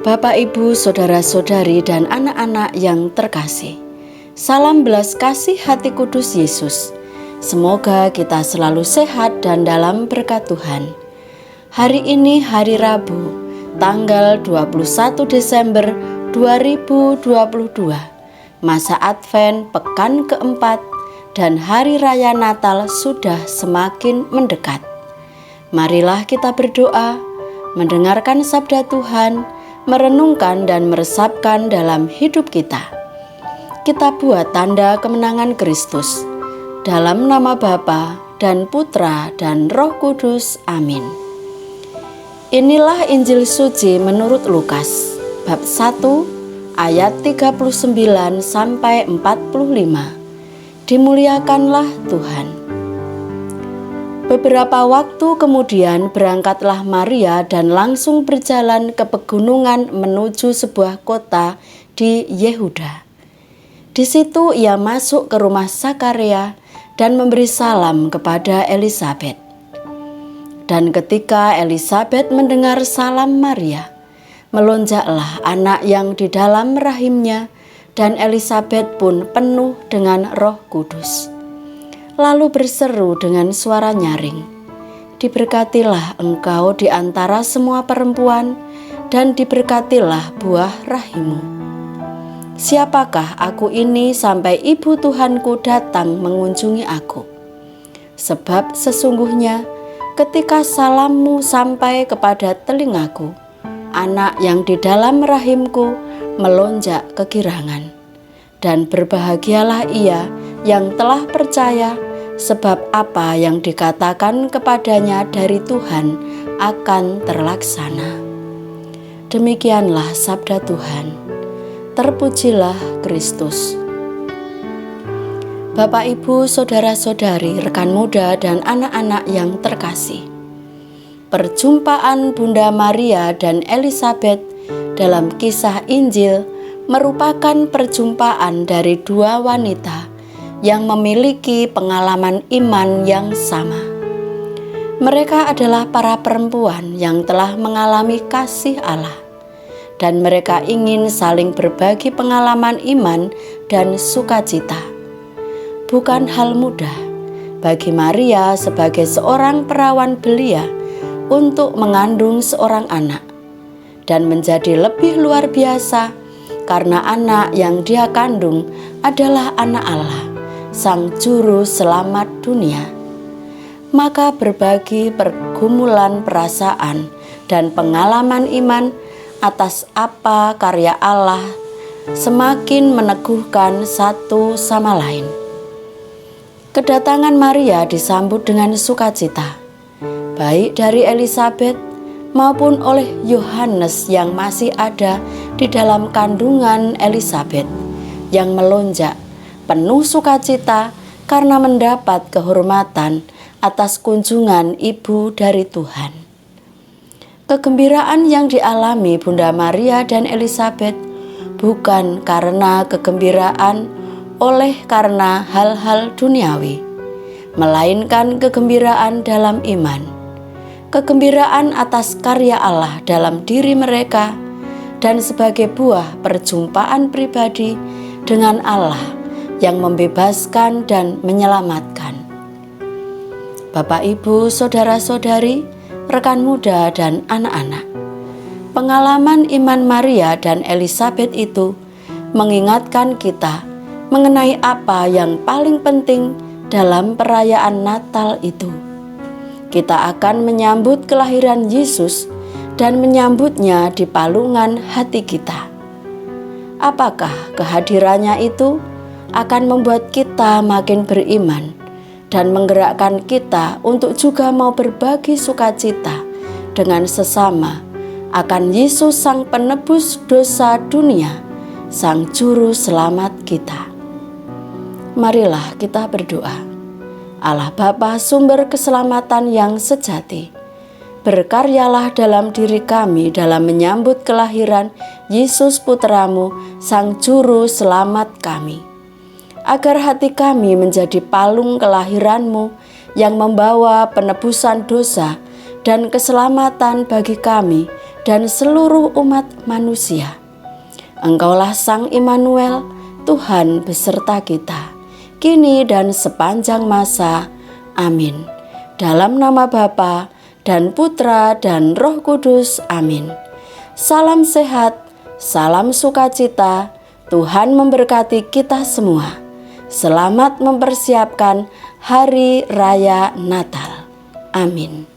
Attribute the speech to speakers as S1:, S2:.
S1: Bapak, Ibu, saudara-saudari, dan anak-anak yang terkasih, salam belas kasih hati kudus Yesus. Semoga kita selalu sehat dan dalam berkat Tuhan. Hari ini hari Rabu, tanggal 21 Desember 2022, masa Advent pekan keempat, dan hari raya Natal sudah semakin mendekat. Marilah kita berdoa, mendengarkan sabda Tuhan, merenungkan dan meresapkan dalam hidup kita. Kita buat tanda kemenangan Kristus. Dalam nama Bapa dan Putra dan Roh Kudus. Amin. Inilah Injil suci menurut Lukas, bab 1 ayat 39 sampai 45. Dimuliakanlah Tuhan. Beberapa waktu kemudian berangkatlah Maria dan langsung berjalan ke pegunungan menuju sebuah kota di Yehuda. Di situ ia masuk ke rumah Zakaria dan memberi salam kepada Elisabet. Dan ketika Elisabet mendengar salam Maria, melonjaklah anak yang di dalam rahimnya, dan Elisabet pun penuh dengan Roh Kudus. Lalu berseru dengan suara nyaring, "Diberkatilah engkau di antara semua perempuan, dan diberkatilah buah rahimmu. Siapakah aku ini sampai ibu Tuhanku datang mengunjungi aku? Sebab sesungguhnya ketika salammu sampai kepada telingaku, anak yang di dalam rahimku melonjak kegirangan. Dan berbahagialah ia yang telah percaya, sebab apa yang dikatakan kepadanya dari Tuhan akan terlaksana." Demikianlah sabda Tuhan. Terpujilah Kristus. Bapak, Ibu, saudara-saudari, rekan muda, dan anak-anak yang terkasih, perjumpaan Bunda Maria dan Elisabet dalam kisah Injil merupakan perjumpaan dari dua wanita yang memiliki pengalaman iman yang sama. Mereka adalah para perempuan yang telah mengalami kasih Allah, dan mereka ingin saling berbagi pengalaman iman dan sukacita. Bukan hal mudah bagi Maria sebagai seorang perawan belia untuk mengandung seorang anak, dan menjadi lebih luar biasa karena anak yang dia kandung adalah anak Allah, Sang Juru Selamat dunia. Maka berbagi pergumulan perasaan dan pengalaman iman atas apa karya Allah semakin meneguhkan satu sama lain. Kedatangan Maria disambut dengan sukacita, baik dari Elisabet maupun oleh Yohanes yang masih ada di dalam kandungan Elisabet, yang melonjak penuh sukacita karena mendapat kehormatan atas kunjungan ibu dari Tuhan. Kegembiraan yang dialami Bunda Maria dan Elisabet bukan karena kegembiraan karena hal-hal duniawi, melainkan kegembiraan dalam iman. Kegembiraan atas karya Allah dalam diri mereka dan sebagai buah perjumpaan pribadi dengan Allah yang membebaskan dan menyelamatkan. Bapak, Ibu, saudara-saudari, rekan muda, dan anak-anak, pengalaman iman Maria dan Elisabet itu mengingatkan kita mengenai apa yang paling penting dalam perayaan Natal itu. Kita akan menyambut kelahiran Yesus dan menyambutnya di palungan hati kita. Apakah kehadirannya itu akan membuat kita makin beriman dan menggerakkan kita untuk juga mau berbagi sukacita dengan sesama akan Yesus Sang Penebus dosa dunia, Sang Juru Selamat kita. Marilah kita berdoa. Allah Bapa, sumber keselamatan yang sejati, berkaryalah dalam diri kami dalam menyambut kelahiran Yesus Putramu, Sang Juru Selamat kami, agar hati kami menjadi palung kelahiran-Mu yang membawa penebusan dosa dan keselamatan bagi kami dan seluruh umat manusia. Engkaulah Sang Immanuel, Tuhan beserta kita, kini dan sepanjang masa. Amin. Dalam nama Bapa dan Putra dan Roh Kudus. Amin. Salam sehat, salam sukacita, Tuhan memberkati kita semua. Selamat mempersiapkan Hari Raya Natal. Amin.